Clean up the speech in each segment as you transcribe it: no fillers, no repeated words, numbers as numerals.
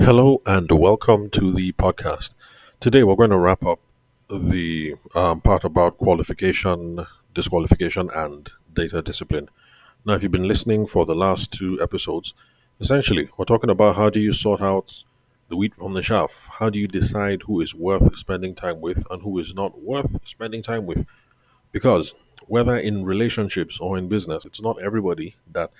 Hello and welcome to the podcast. Today we're going to wrap up the part about qualification, disqualification, and data discipline. Now, if you've been listening for the last two episodes, essentially we're talking about how do you sort out the wheat from the chaff? How do you decide who is worth spending time with and who is not worth spending time with? Because whether in relationships or in business, it's not everybody that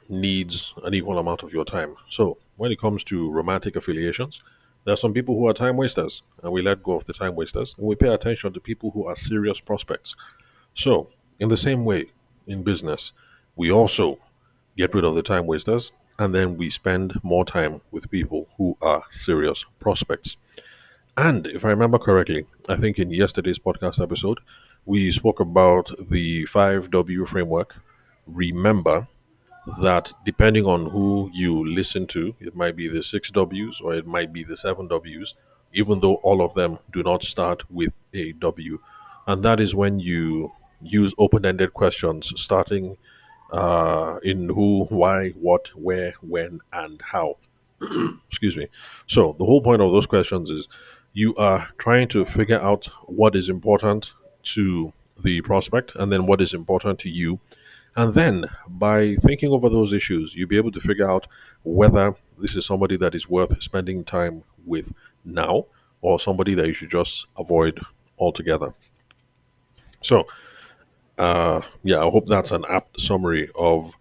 needs an equal amount of your time. So, when it comes to romantic affiliations, there are some people who are time wasters, and we let go of the time wasters, and we pay attention to people who are serious prospects. So, in the same way, in business, we also get rid of the time wasters, and then we spend more time with people who are serious prospects. And if I remember correctly, I think in yesterday's podcast episode, we spoke about the 5W framework. Remember, that depending on who you listen to, it might be the six W's or it might be the seven W's, even though all of them do not start with a W. And that is when you use open ended questions starting in who, why, what, where, when, and how. Excuse me. So, the whole point of those questions is you are trying to figure out what is important to the prospect and then what is important to you, and then by thinking over those issues, you'll be able to figure out whether this is somebody that is worth spending time with now or somebody that you should just avoid altogether. So, yeah, I hope that's an apt summary of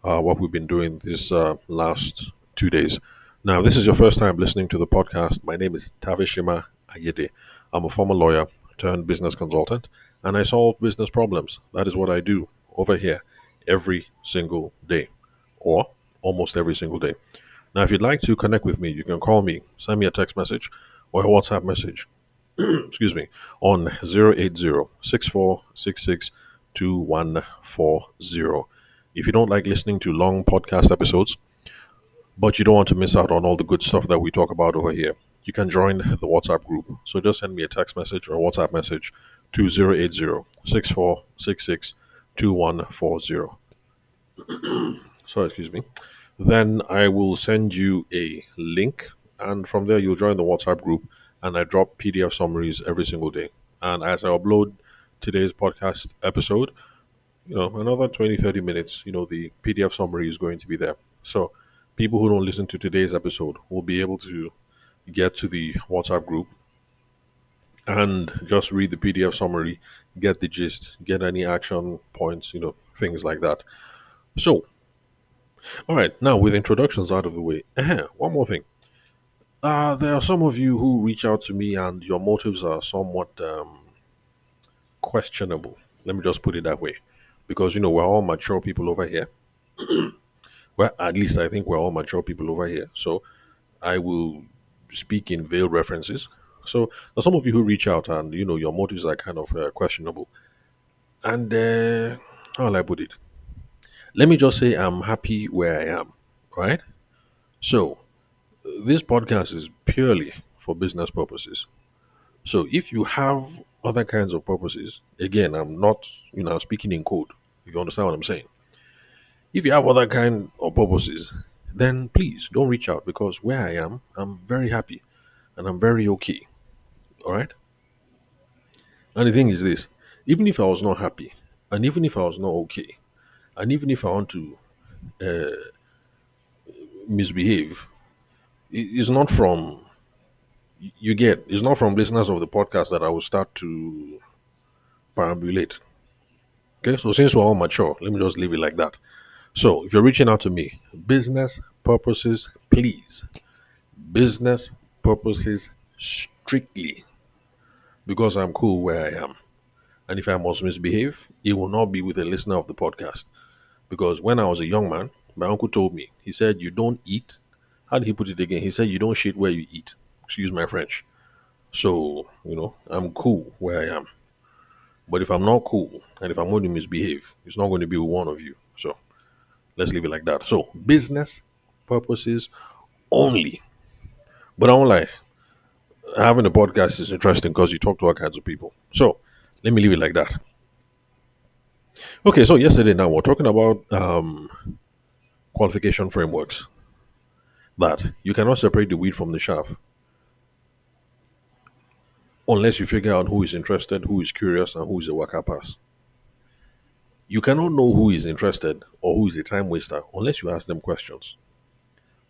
what we've been doing this last 2 days. Now, if this is your first time listening to the podcast, my name is Tavishima Ayede. I'm a former lawyer turned business consultant, and I solve business problems. That is what I do over here every single day, or almost every single day. Now, if you'd like to connect with me, you can call me, send me a text message or a WhatsApp message, excuse me, on 080-6466-2140. If you don't like listening to long podcast episodes, but you don't want to miss out on all the good stuff that we talk about over here, you can join the WhatsApp group. So just send me a text message or a WhatsApp message to 080-6466-2140. So, excuse me. Then I will send you a link, and from there you'll join the WhatsApp group. And I drop PDF summaries every single day. And as I upload today's podcast episode, another 20-30 minutes, the PDF summary is going to be there. So, people who don't listen to today's episode will be able to get to the WhatsApp group and just read the PDF summary, get the gist, get any action points, things like that. So, all right, now with introductions out of the way, one more thing. There are some of you who reach out to me and your motives are somewhat questionable. Let me just put it that way. Because, we're all mature people over here. Well, at least I think we're all mature people over here. So I will speak in veiled references. So there's some of you who reach out and, your motives are kind of questionable. And how will I put it? Let me just say I'm happy where I am, right? So this podcast is purely for business purposes. So if you have other kinds of purposes, again, I'm not, I'm speaking in code. If you understand what I'm saying. If you have other kind of purposes, then please don't reach out because where I am, I'm very happy and I'm very okay. All right. And the thing is this: even if I was not happy, and even if I was not okay, and even if I want to misbehave, it's not from it's not from listeners of the podcast that I will start to perambulate. Okay, so since we're all mature, let me just leave it like that. So if you're reaching out to me, business purposes, please. Business purposes strictly because I'm cool where I am. And if I must misbehave, it will not be with a listener of the podcast. Because when I was a young man, my uncle told me, he said, you don't eat. How did he put it again? He said, you don't shit where you eat. Excuse my French. So, I'm cool where I am. But if I'm not cool and if I'm going to misbehave, it's not going to be with one of you. So let's leave it like that. So business purposes only. But I won't lie, having a podcast is interesting because you talk to all kinds of people. So let me leave it like that. Okay, so yesterday now we're talking about qualification frameworks. that you cannot separate the wheat from the chaff unless you figure out who is interested, who is curious, and who is a worker pass. You cannot know who is interested or who is a time waster unless you ask them questions.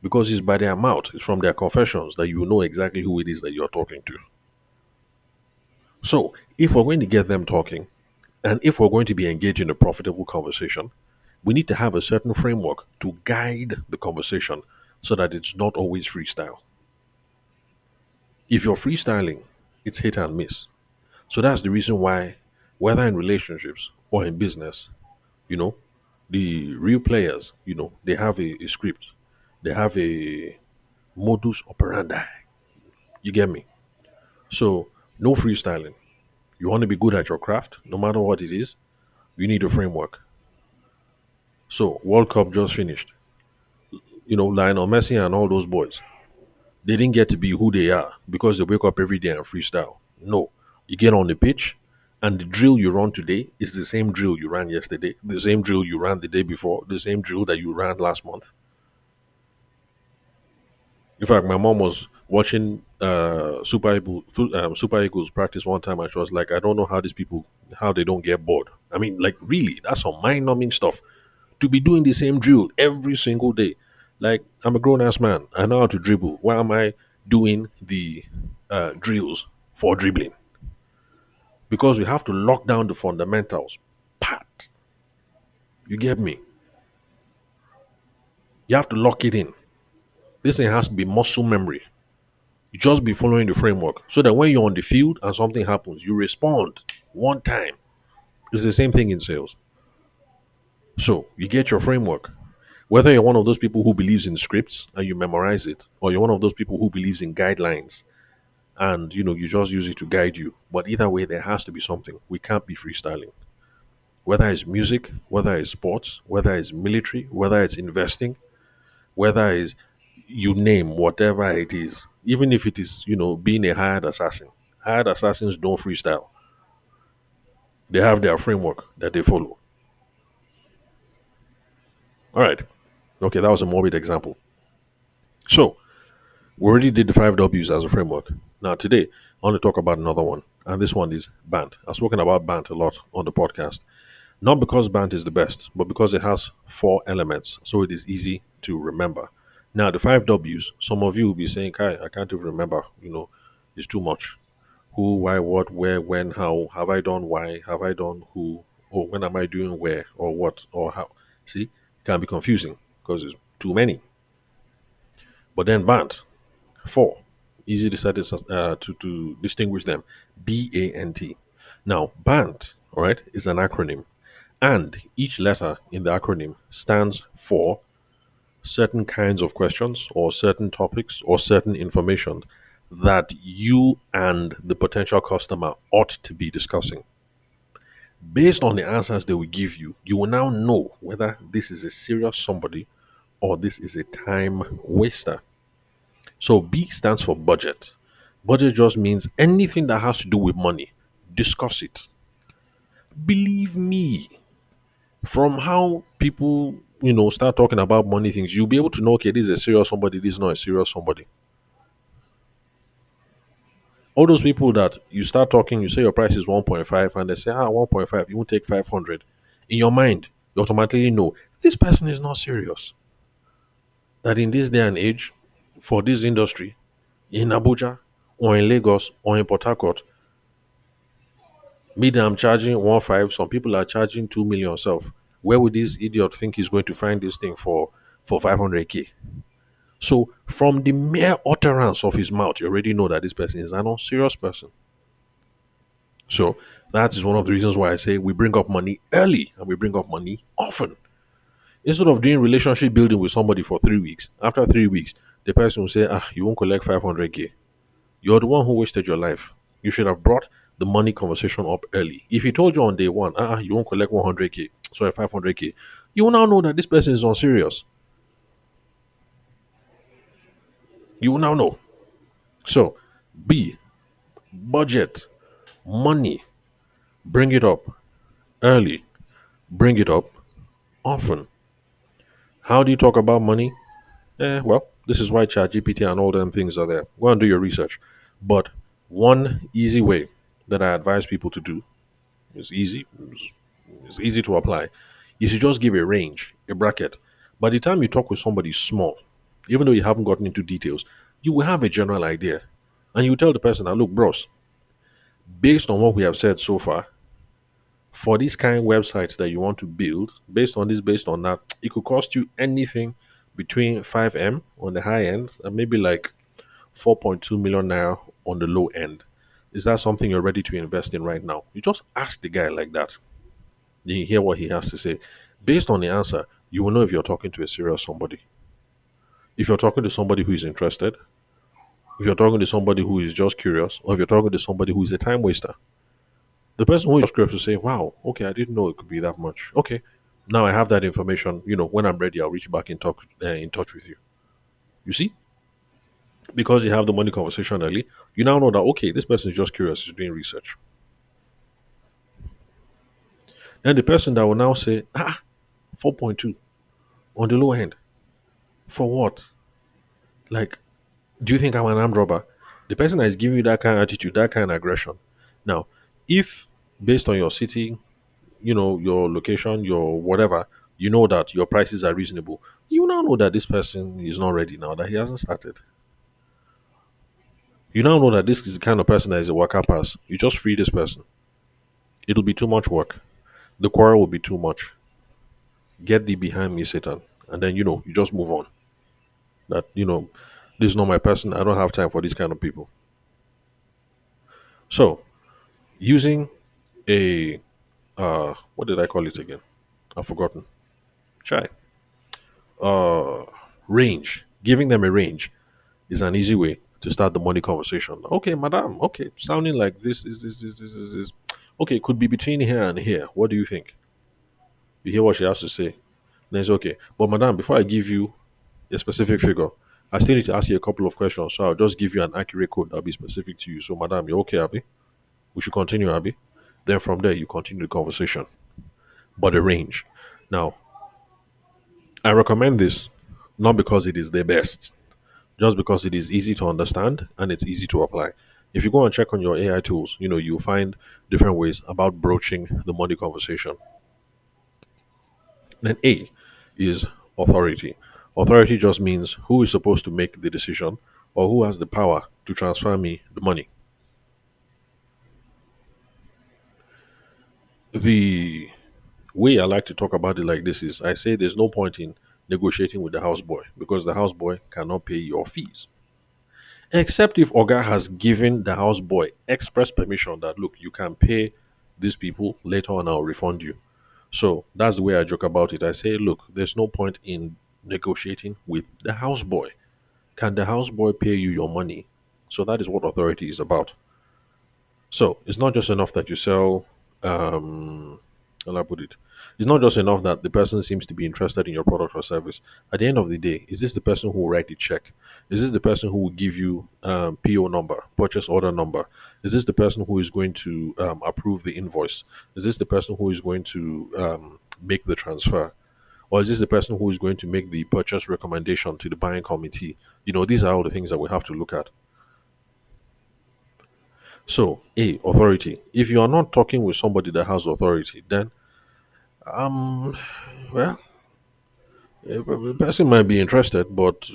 Because it's by their mouth, it's from their confessions that you know exactly who it is that you're talking to. So, if we're going to get them talking, and if we're going to be engaged in a profitable conversation, we need to have a certain framework to guide the conversation so that it's not always freestyle. If you're freestyling, it's hit and miss. So that's the reason why, whether in relationships or in business, you know, the real players, they have a script, they have a modus operandi. You get me? So, no freestyling. You want to be good at your craft, no matter what it is, you need a framework. So, World Cup just finished. Lionel Messi and all those boys, they didn't get to be who they are because they wake up every day and freestyle. No, you get on the pitch, and the drill you run today is the same drill you ran yesterday, the same drill you ran the day before, the same drill that you ran last month. In fact, my mom was watching Super Eagles practice one time, and she was like, "I don't know how these people, how they don't get bored." I mean, like, really, that's some mind-numbing stuff to be doing the same drill every single day. Like, I'm a grown-ass man. I know how to dribble. Why am I doing the drills for dribbling? Because we have to lock down the fundamentals. Pat, you get me? You have to lock it in. This thing has to be muscle memory. You just be following the framework so that when you're on the field and something happens, you respond one time. It's the same thing in sales. So you get your framework. Whether you're one of those people who believes in scripts and you memorize it, or you're one of those people who believes in guidelines and you just use it to guide you. But either way, there has to be something. We can't be freestyling. Whether it's music, whether it's sports, whether it's military, whether it's investing, whether it's you name whatever it is, even if it is, being a hired assassin. Hired assassins don't freestyle. They have their framework that they follow. All right. Okay, that was a morbid example. So, we already did the five W's as a framework. Now, today, I want to talk about another one. And this one is BANT. I've spoken about BANT a lot on the podcast. Not because BANT is the best, but because it has four elements. So it is easy to remember. Now, the five W's, some of you will be saying, Kai, I can't even remember. It's too much. Who, why, what, where, when, how, have I done why, have I done who, or when am I doing where, or what, or how. See, it can be confusing because it's too many. But then BANT, four, easy to distinguish them. BANT. Now, BANT, all right, is an acronym, and each letter in the acronym stands for certain kinds of questions or certain topics or certain information that you and the potential customer ought to be discussing. Based on the answers they will give you, you will now know whether this is a serious somebody or this is a time waster. So B stands for budget. Budget just means anything that has to do with money. Discuss it. Believe me, from how people, start talking about money things, you'll be able to know, okay, this is a serious somebody, this is not a serious somebody. All those people that you start talking, you say your price is 1.5, and they say, 1.5, you won't take 500. In your mind, you automatically know this person is not serious. That in this day and age, for this industry, in Abuja, or in Lagos, or in Port Harcourt, me that I'm charging 1.5, some people are charging 2 million self. Where would this idiot think he's going to find this thing for 500k? So from the mere utterance of his mouth, you already know that this person is an unserious person. So that is one of the reasons why I say we bring up money early and we bring up money often. Instead of doing relationship building with somebody for 3 weeks, after 3 weeks, the person will say, you won't collect 500k. You're the one who wasted your life. You should have brought the money conversation up early. If he told you on day one, you won't collect 100k, sorry, 500k, you will now know that this person is unserious. You will now know. So, B, budget, money, bring it up early, bring it up often. How do you talk about money? Well, This is why ChatGPT and all them things are there. Go and do your research. But one easy way that I advise people to do is it's easy to apply. You should just give a range, a bracket. By the time you talk with somebody small, even though you haven't gotten into details, you will have a general idea. And you tell the person that, look, bros, based on what we have said so far, for this kind of websites that you want to build, based on this, based on that, it could cost you anything between 5M on the high end and maybe like 4.2 million naira on the low end. Is that something you're ready to invest in right now? You just ask the guy like that. Then you hear what he has to say. Based on the answer, you will know if you're talking to a serious somebody. If you're talking to somebody who is interested, if you're talking to somebody who is just curious, or if you're talking to somebody who is a time waster. The person who is curious will say, wow, okay, I didn't know it could be that much. Okay, now I have that information. When I'm ready, I'll reach back in touch with you. You see? Because you have the money conversation early, you now know that, okay, this person is just curious, he's doing research. Then the person that will now say, 4.2 on the low end. For what? Like, do you think I'm an armed robber? The person that is giving you that kind of attitude, that kind of aggression. Now, if based on your city, your location, your whatever, you know that your prices are reasonable, you now know that this person is not ready now, that he hasn't started. You now know that this is the kind of person that is a worker pass. You just free this person. It'll be too much work. The quarrel will be too much. Get thee behind me, Satan. And then, you just move on. That, this is not my person. I don't have time for these kind of people. So, using a, what did I call it again? I've forgotten. Try. Uh, Range. Giving them a range is an easy way to start the money conversation. Okay, madam. Okay, sounding like this. Okay, could be between here and here. What do you think? You hear what she has to say. Then it's okay. But madam, before I give you a specific figure, I still need to ask you a couple of questions. So I'll just give you an accurate code that'll be specific to you. So madam, you're okay, Abby? We should continue, Abby. Then from there you continue the conversation. But a range. Now, I recommend this not because it is the best, just because it is easy to understand and it's easy to apply. If you go and check on your AI tools, you'll find different ways about broaching the money conversation. Then A is authority. Authority just means who is supposed to make the decision or who has the power to transfer me the money. The way I like to talk about it like this is I say there's no point in negotiating with the houseboy because the houseboy cannot pay your fees. Except if Oga has given the houseboy express permission that, look, you can pay these people later on, I'll refund you. So that's the way I joke about it. I say, look, there's no point in negotiating with the houseboy. Can the houseboy pay you your money? So that is what authority is about. So it's not just enough that you sell. How will I put it? It's not just enough that the person seems to be interested in your product or service. At the end of the day, is this the person who will write the check? Is this the person who will give you PO number, purchase order number? Is this the person who is going to approve the invoice? Is this the person who is going to make the transfer? Or is this the person who is going to make the purchase recommendation to the buying committee? These are all the things that we have to look at. So, A, authority. If you are not talking with somebody that has authority, then, um, well, the person might be interested, but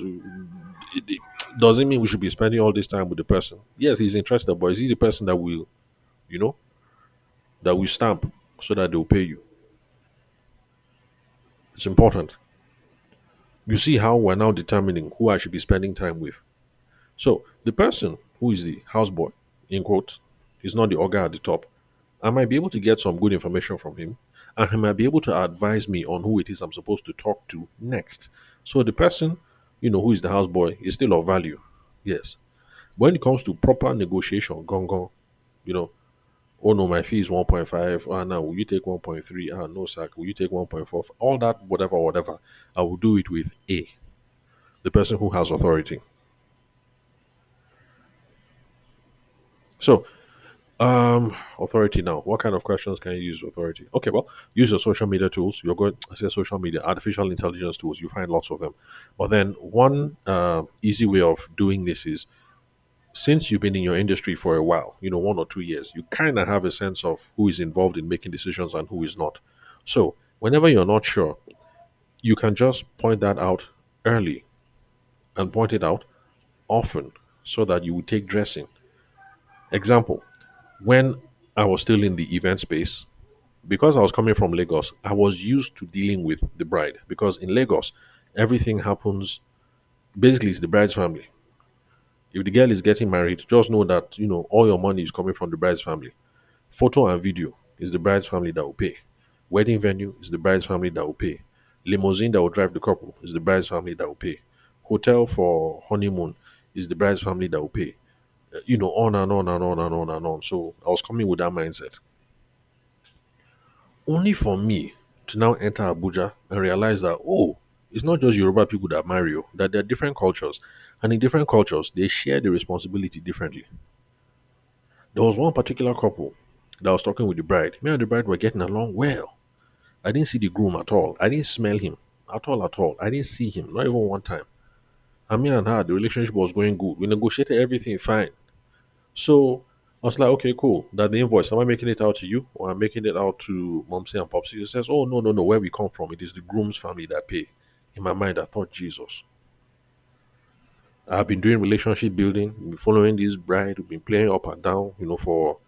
it doesn't mean we should be spending all this time with the person. Yes, he's interested, but is he the person that will, you know, that will stamp so that they'll pay you? It's important. You see how we're now determining who I should be spending time with. So the person who is the houseboy, in quote, is not the ogre at the top. I might be able to get some good information from him, and he might be able to advise me on who it is I'm supposed to talk to next. So the person, who is the houseboy is still of value. Yes. When it comes to proper negotiation, gong gong, you know, oh no, my fee is 1.5. Ah, now will you take 1.3? Ah, no, sir, will you take 1.4? All that, whatever, I will do it with A, the person who has authority. So Authority now. What kind of questions can you use with authority? Okay, well, use your social media tools. You're good. I say social media, artificial intelligence tools. You find lots of them. But then one easy way of doing this is since you've been in your industry for a while, 1 or 2 years, you kind of have a sense of who is involved in making decisions and who is not. So whenever you're not sure, you can just point that out early and point it out often so that you will take dressing. Example, when I was still in the event space, because I was coming from Lagos, I was used to dealing with the bride because in Lagos, everything happens basically it's the bride's family. If the girl is getting married, just know that all your money is coming from the bride's family. Photo and video is the bride's family that will pay. Wedding venue is the bride's family that will pay. Limousine that will drive the couple is the bride's family that will pay. Hotel for honeymoon is the bride's family that will pay. On and on and on and on and on. So I was coming with that mindset. Only for me to now enter Abuja and realize that, oh, it's not just Yoruba people that marry, that there are different cultures. And in different cultures, they share the responsibility differently. There was one particular couple that was talking with the bride. Me and the bride were getting along well. I didn't see the groom at all. I didn't smell him at all, at all. I didn't see him, not even one time. And me and her, the relationship was going good. We negotiated everything fine. So I was like, okay, cool. That the invoice, am I making it out to you or I'm making it out to Momsy and Popsy? She says, oh, no, no, no. Where we come from, it is the groom's family that pay. In my mind, I thought, Jesus. I've been doing relationship building, been following this bride, we've been playing up and down, for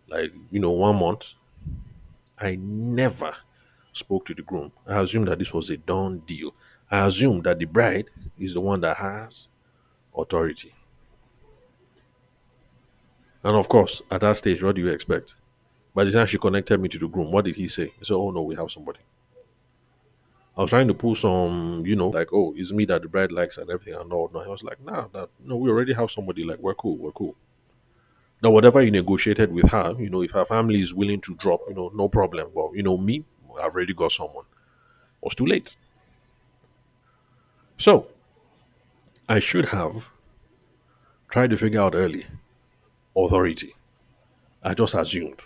like, 1 month. I never spoke to the groom. I assumed that this was a done deal. I assumed that the bride is the one that has authority. And of course, at that stage, what do you expect? By the time she connected me to the groom, what did he say? He said, oh no, we have somebody. I was trying to pull some, like, oh, it's me that the bride likes and everything and all. No, I was like, nah, that no, we already have somebody. Like, we're cool, we're cool. Now, whatever you negotiated with her, if her family is willing to drop, no problem. But me, I've already got someone. It was too late. So I should have tried to figure out early authority. I just assumed.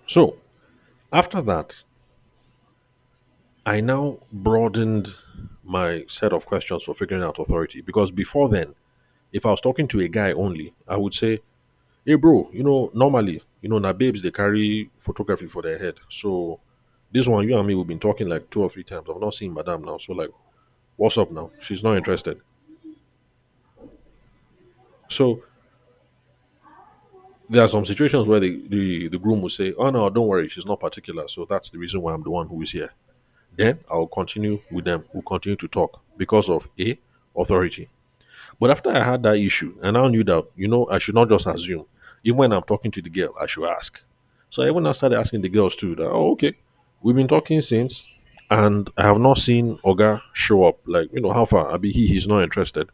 So after that, I now broadened my set of questions for figuring out authority because before then, if I was talking to a guy only, I would say, hey bro, normally, now babes they carry photography for their head. So this one, you and me, we've been talking like 2 or 3 times. I've not seen Madame now. So like, what's up now? She's not interested. So there are some situations where the groom will say, oh no, don't worry, she's not particular. So that's the reason why I'm the one who is here. Then I'll continue with them. We'll continue to talk because of a authority. But after I had that issue, and I knew that, I should not just assume. Even when I'm talking to the girl, I should ask. So I even now started asking the girls too that, oh, okay, we've been talking since, and I have not seen Oga show up. Like, how far? I be he's not interested.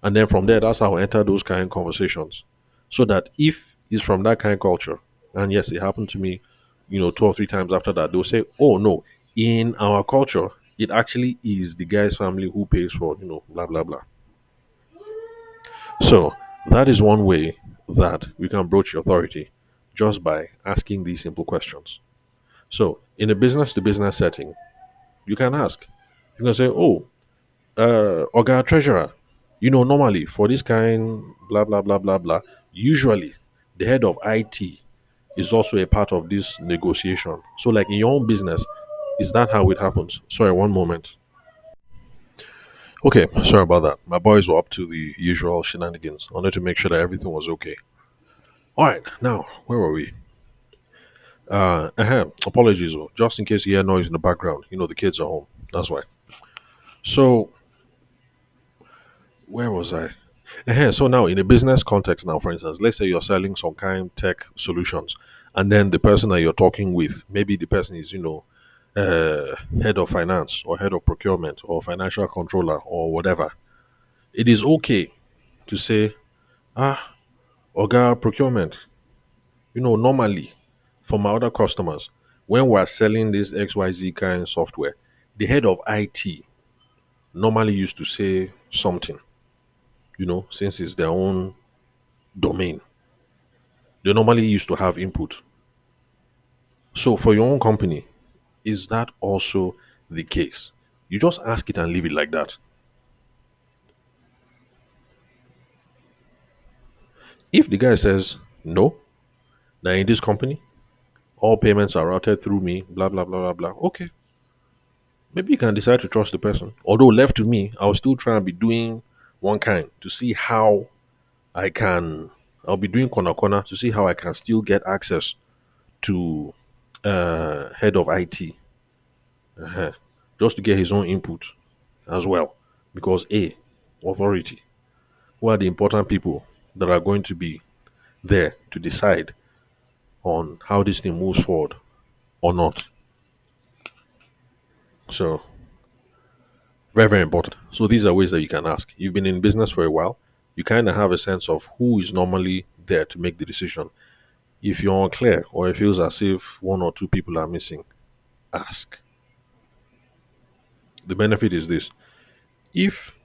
And then from there, that's how I enter those kind of conversations. So that if he's from that kind of culture, and yes, it happened to me, 2 or 3 times after that, they'll say, oh no, in our culture, it actually is the guy's family who pays for, blah, blah, blah. So that is one way that we can broach authority just by asking these simple questions. So in a business to business setting, you can ask. You can say, oh, Oga Treasurer, normally for this kind, blah, blah, blah, blah, blah, usually the head of IT is also a part of this negotiation. So, like in your own business, is that how it happens? Sorry, one moment. Okay, sorry about that. My boys were up to the usual shenanigans. I wanted to make sure that everything was okay. All right, now, where were we? Apologies, though. Just in case you hear noise in the background, the kids are home. That's why. So, where was I? So now in a business context now, for instance, let's say you're selling some kind tech solutions and then the person that you're talking with, maybe the person is, head of finance or head of procurement or financial controller or whatever. It is okay to say, Oga procurement, normally for my other customers, when we're selling this XYZ kind software, the head of IT normally used to say something, since it's their own domain. They normally used to have input. So for your own company, is that also the case? You just ask it and leave it like that. If the guy says no, now in this company, all payments are routed through me, blah blah blah blah blah. Okay, maybe you can decide to trust the person. Although left to me, I'll still try and be doing one kind to see how I can. I'll be doing corner corner to see how I can still get access to head of IT, uh just to get his own input as well. Because authority, who are the important people that are going to be there to decide on how this thing moves forward or not. So very, very important. So these are ways that you can ask. You've been in business for a while. You kind of have a sense of who is normally there to make the decision. If you're unclear or it feels as if one or two people are missing, ask. The benefit is this: if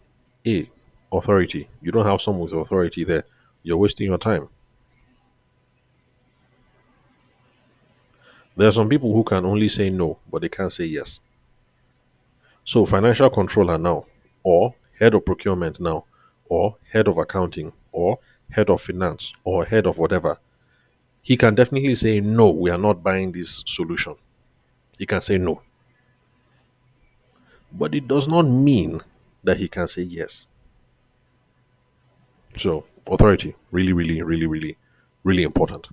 a authority, you don't have someone with authority there, you're wasting your time. There are some people who can only say no, but they can't say yes. So financial controller now, or head of procurement now, or head of accounting, or head of finance, or head of whatever, he can definitely say no, we are not buying this solution. He can say no. But it does not mean that he can say yes. So authority, really, really, really, really, really important.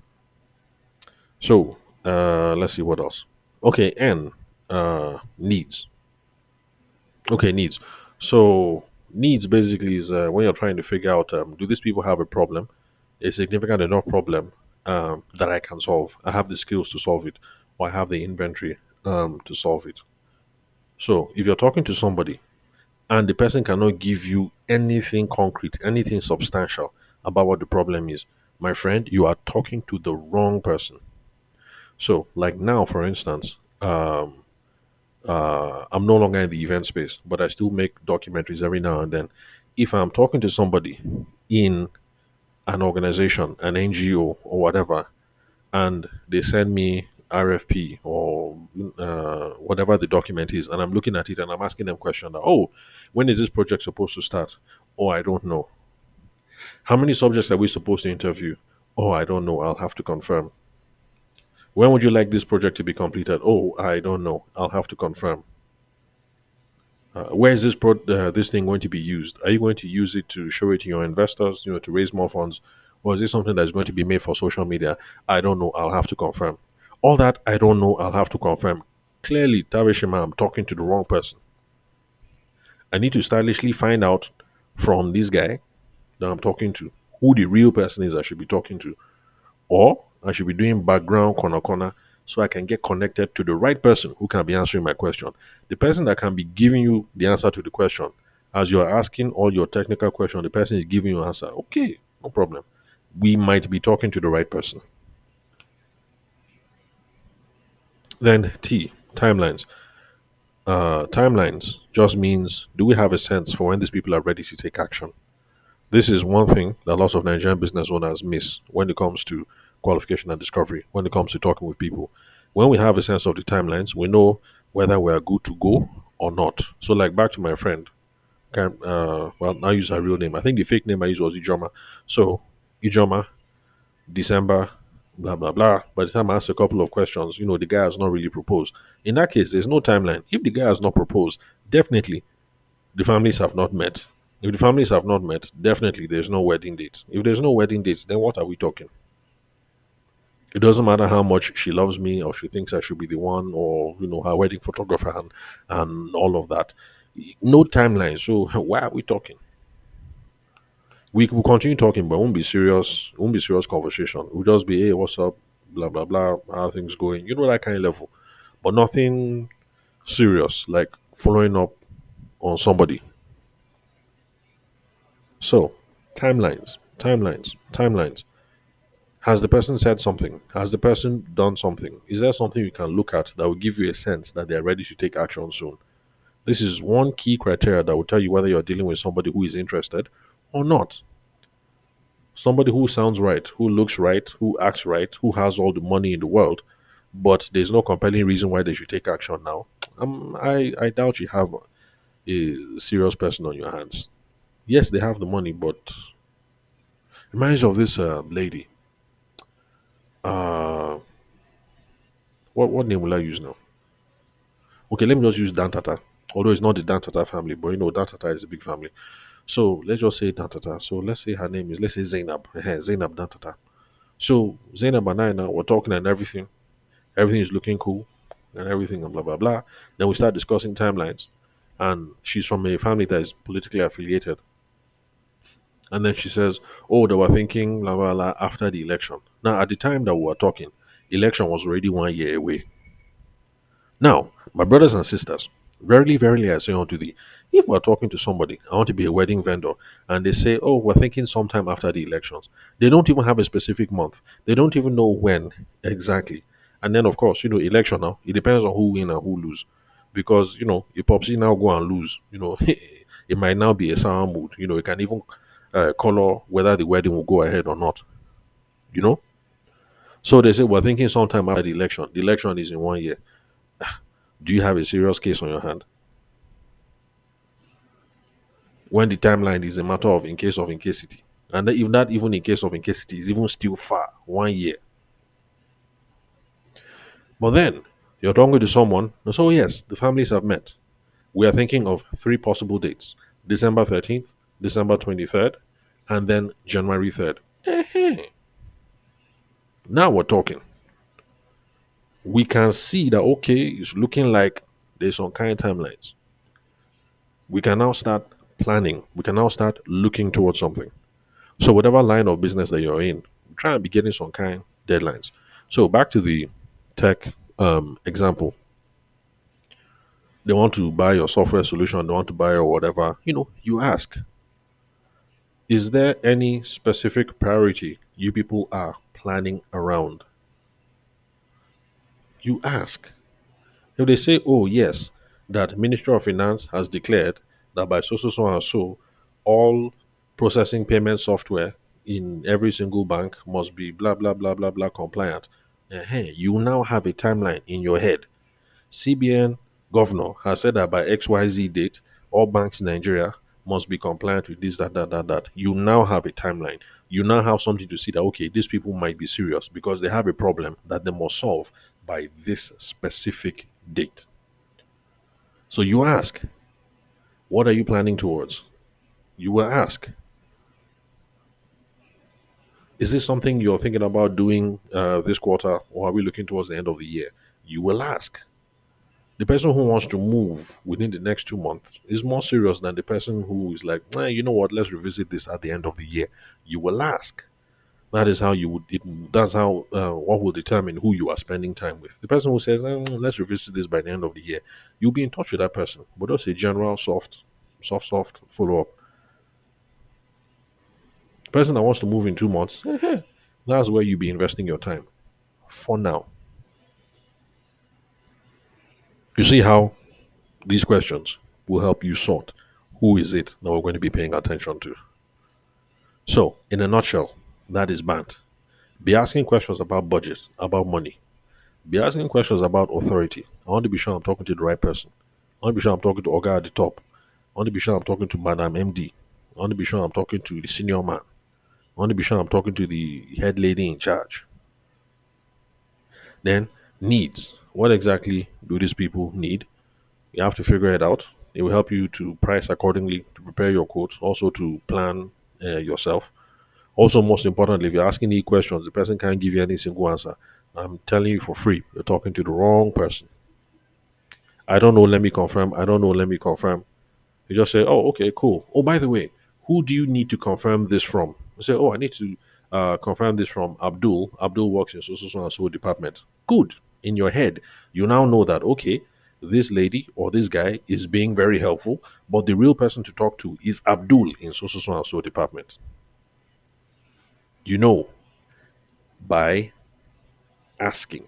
So let's see what else. Okay, and needs. Okay, needs. So needs basically is when you're trying to figure out do these people have a problem, a significant enough problem that I can solve. I have the skills to solve it, or I have the inventory to solve it. So if you're talking to somebody and the person cannot give you anything concrete, anything substantial about what the problem is, my friend, you are talking to the wrong person. So, like now, for instance, I'm no longer in the event space, but I still make documentaries every now and then. If I'm talking to somebody in an organization, an NGO, or whatever, and they send me RFP or whatever the document is, and I'm looking at it and I'm asking them questions. Oh, when is this project supposed to start? Oh, I don't know. How many subjects are we supposed to interview? Oh, I don't know. I'll have to confirm. When would you like this project to be completed? Oh, I don't know. I'll have to confirm. Where is this thing going to be used? Are you going to use it to show it to your investors, to raise more funds, or is it something that is going to be made for social media? I don't know. I'll have to confirm. All that I don't know. I'll have to confirm. Clearly, Tavishima, I'm talking to the wrong person. I need to stylishly find out from this guy that I'm talking to who the real person is I should be talking to, or I should be doing background corner corner so I can get connected to the right person who can be answering my question. The person that can be giving you the answer to the question. As you're asking all your technical question, the person is giving you an answer. Okay, no problem. We might be talking to the right person. Then T, timelines. Timelines just means do we have a sense for when these people are ready to take action? This is one thing that lots of Nigerian business owners miss when it comes to qualification and discovery, when it comes to talking with people. When we have a sense of the timelines, we know whether we are good to go or not. So, like back to my friend, well, I'll use her real name. I think the fake name I used was Ijoma. So, Ijoma, December, blah, blah, blah. By the time I asked a couple of questions, the guy has not really proposed. In that case, there's no timeline. If the guy has not proposed, definitely the families have not met. If the families have not met, definitely there's no wedding date. If there's no wedding dates, then what are we talking? It doesn't matter how much she loves me or she thinks I should be the one or her wedding photographer and all of that. No timeline. So why are we talking? We will continue talking, but it won't be serious. It won't be serious conversation. It will just be, hey, what's up? Blah blah blah. How are things going? That kind of level, but nothing serious like following up on somebody. So, timelines. Has the person said something? Has the person done something? Is there something you can look at that will give you a sense that they're ready to take action soon? This is one key criteria that will tell you whether you're dealing with somebody who is interested or not. Somebody who sounds right, who looks right, who acts right, who has all the money in the world, but there's no compelling reason why they should take action now. I doubt you have a serious person on your hands. Yes, they have the money, but reminds you of this lady. Uh, what name will I use now? Okay, let me just use Dan Tata. Although it's not the Dan Tata family, but Dan Tata is a big family. So let's just say Dan Tata. So let's say her name is, let's say Zainab. Zainab Dan Tata. So Zainab and I now we're talking and everything. Everything is looking cool and everything and blah blah blah. Then we start discussing timelines. And she's from a family that is politically affiliated. And then she says, "Oh, they were thinking blah blah blah after the election." Now, at the time that we were talking, election was already 1 year away. Now, my brothers and sisters, verily, verily, I say unto thee, if we're talking to somebody, I want to be a wedding vendor, and they say, "Oh, we're thinking sometime after the elections," they don't even have a specific month. They don't even know when exactly. And then, of course, election now, it depends on who win and who lose. Because, if Popsy now go and lose, it might now be a sour mood. It can even color whether the wedding will go ahead or not, you know? So they say, we're thinking sometime after the election. The election is in 1 year. Do you have a serious case on your hand? When the timeline is a matter of in case of incasity. And then if not even in case of incasity, is even still far, 1 year. But then you're talking to someone, and so yes, the families have met. We are thinking of three possible dates: December 13th, December 23rd, and then January 3rd. Now we're talking. We can see that, okay, it's looking like there's some kind of timelines. We can now start planning. We can now start looking towards something. So whatever line of business that you're in, try and be getting some kind deadlines. So back to the tech example. They want to buy your software solution, they want to buy or whatever. You ask, is there any specific priority you people are planning around? You ask. If they say, oh yes, that Ministry of Finance has declared that by so so so and so, all processing payment software in every single bank must be blah blah blah blah blah compliant. You now have a timeline in your head. CBN governor has said that by XYZ date, all banks in Nigeria must be compliant with this, that, that, that, that. You now have a timeline. You now have something to see that, okay, these people might be serious because they have a problem that they must solve by this specific date. So you ask, what are you planning towards? You will ask, is this something you're thinking about doing this quarter, or are we looking towards the end of the year? You will ask. The person who wants to move within the next 2 months is more serious than the person who is like, you know what, let's revisit this at the end of the year. You will ask. That is how you would. That's how what will determine who you are spending time with. The person who says, "Let's revisit this by the end of the year," you'll be in touch with that person. But just a general soft follow up. The person that wants to move in 2 months, that's where you'll be investing your time. For now, you see how these questions will help you sort who is it that we're going to be paying attention to. So, in a nutshell, that is banned. Be asking questions about budget, about money. Be asking questions about authority. I want to be sure I'm talking to the right person. I want to be sure I'm talking to Oga at the top. I want to be sure I'm talking to Madam MD. I want to be sure I'm talking to the senior man. I want to be sure I'm talking to the head lady in charge. Then, needs. What exactly do these people need? You have to figure it out. It will help you to price accordingly, to prepare your quotes, also to plan yourself. Also, most importantly, if you're asking any questions, the person can't give you any single answer. I'm telling you for free, you're talking to the wrong person. I don't know, let me confirm. I don't know, let me confirm. You just say, oh, okay, cool. Oh, by the way, who do you need to confirm this from? You say, oh, I need to confirm this from Abdul. Abdul works in so and so department. Good. In your head, you now know that, okay, this lady or this guy is being very helpful, but the real person to talk to is Abdul in so and so department. You know by asking.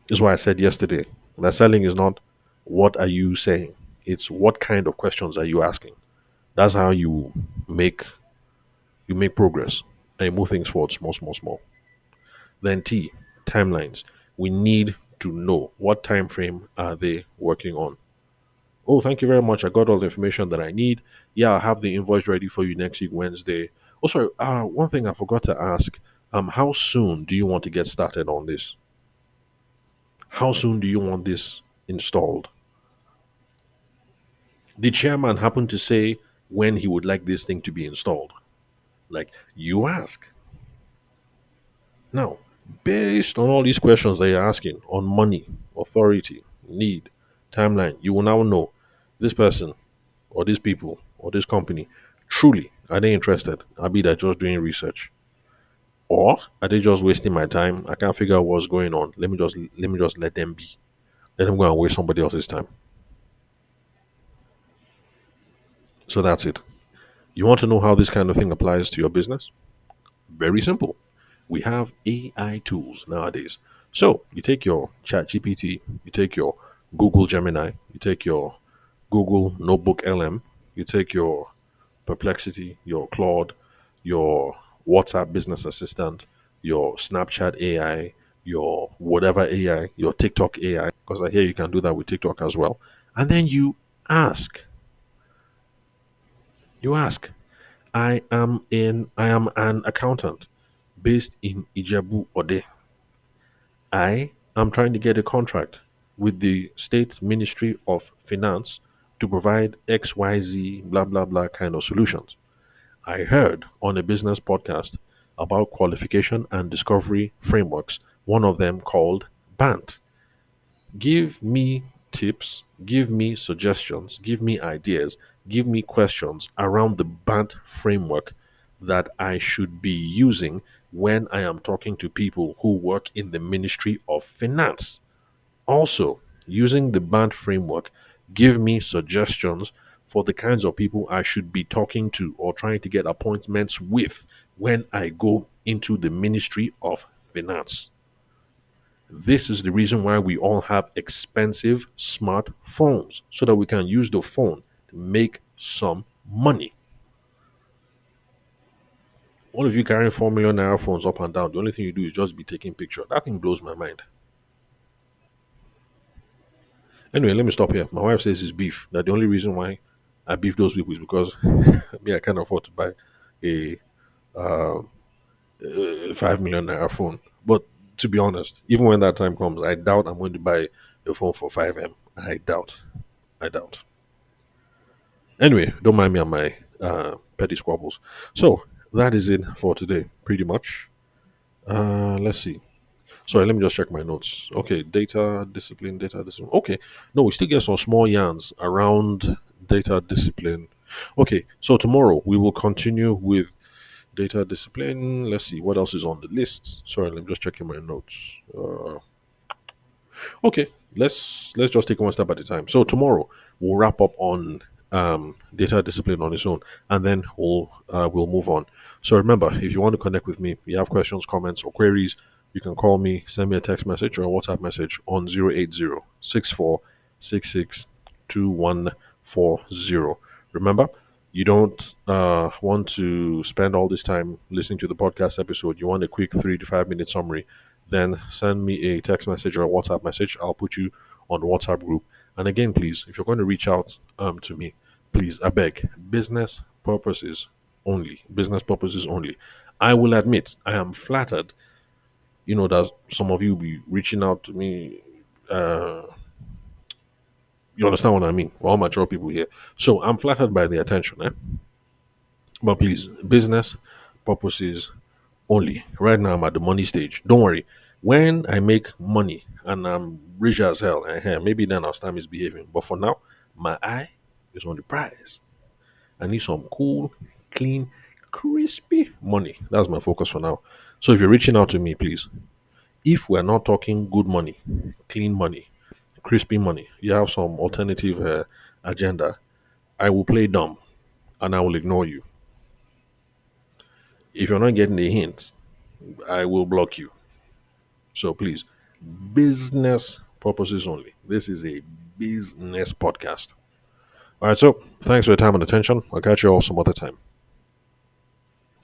This is why I said yesterday that selling is not what are you saying, it's what kind of questions are you asking. That's how you make You make progress and you move things forward small, small, small. Then T, timelines. We need to know what time frame are they working on. Oh, thank you very much. I got all the information that I need. Yeah, I'll have the invoice ready for you next week, Wednesday. Also, one thing I forgot to ask. How soon do you want to get started on this? How soon do you want this installed? The chairman happen to say when he would like this thing to be installed. Like you ask. Now, based on all these questions that you're asking on money, authority, need, timeline, you will now know this person or these people or this company truly are they interested? I'll be there just doing research. Or are they just wasting my time? I can't figure out what's going on. Let me just let them be. Let them go and waste somebody else's time. So that's it. You want to know how this kind of thing applies to your business? Very simple. We have AI tools nowadays. So you take your Chat GPT, you take your Google Gemini, you take your Google Notebook LM, you take your Perplexity, your Claude, your WhatsApp business assistant, your Snapchat AI, your whatever AI, your TikTok AI, because I hear you can do that with TikTok as well. And then ask, you ask, I am an accountant based in Ijebu Ode. I am trying to get a contract with the state ministry of finance to provide XYZ blah blah blah kind of solutions. I heard on a business podcast about qualification and discovery frameworks, one of them called BANT. Give me tips, give me suggestions, give me ideas, give me questions around the BANT framework that I should be using when I am talking to people who work in the Ministry of Finance. Also, using the BANT framework, give me suggestions for the kinds of people I should be talking to or trying to get appointments with when I go into the Ministry of Finance. This is the reason why we all have expensive smartphones so that we can use the phone to make some money. All of you carrying 4 million naira phones up and down, the only thing you do is just be taking pictures. That thing blows my mind. Anyway, let me stop here. My wife says it's beef. That the only reason why I beef those people is because me, I can't afford to buy a 5 million naira phone. But to be honest, even when that time comes, I doubt I'm going to buy a phone for 5M. I doubt. I doubt. Anyway, don't mind me and my petty squabbles. So that is it for today, pretty much. Let's see. Sorry, let me just check my notes. Okay, data discipline, data discipline. Okay, no, we still get some small yarns around data discipline. Okay, so tomorrow we will continue with data discipline. Let's see what else is on the list. Sorry, I'm just checking my notes. Okay, let's just take one step at a time. So tomorrow we'll wrap up on data discipline on its own, and then we'll move on. So remember, if you want to connect with me, you have questions, comments, or queries, you can call me, send me a text message or a WhatsApp message on 080 Remember, you don't want to spend all this time listening to the podcast episode. You want a quick 3 to 5 minute summary, then send me a text message or a WhatsApp message. I'll put you on the WhatsApp group. And again, please, if you're going to reach out to me, please, I beg, business purposes only. Business purposes only. I will admit, I am flattered, that some of you be reaching out to me. Uh, you understand what I mean? We're all mature people here. So I'm flattered by the attention. But please, business purposes only. Right now, I'm at the money stage. Don't worry. When I make money and I'm rich as hell, maybe then I'll start misbehaving. But for now, my eye is on the prize. I need some cool, clean, crispy money. That's my focus for now. So if you're reaching out to me, please, if we're not talking good money, clean money, crispy money, you have some alternative agenda, I will play dumb and I will ignore you. If you're not getting a hint, I will block you. So please, business purposes only. This is a business podcast. All right, so thanks for your time and attention. I'll catch you all some other time.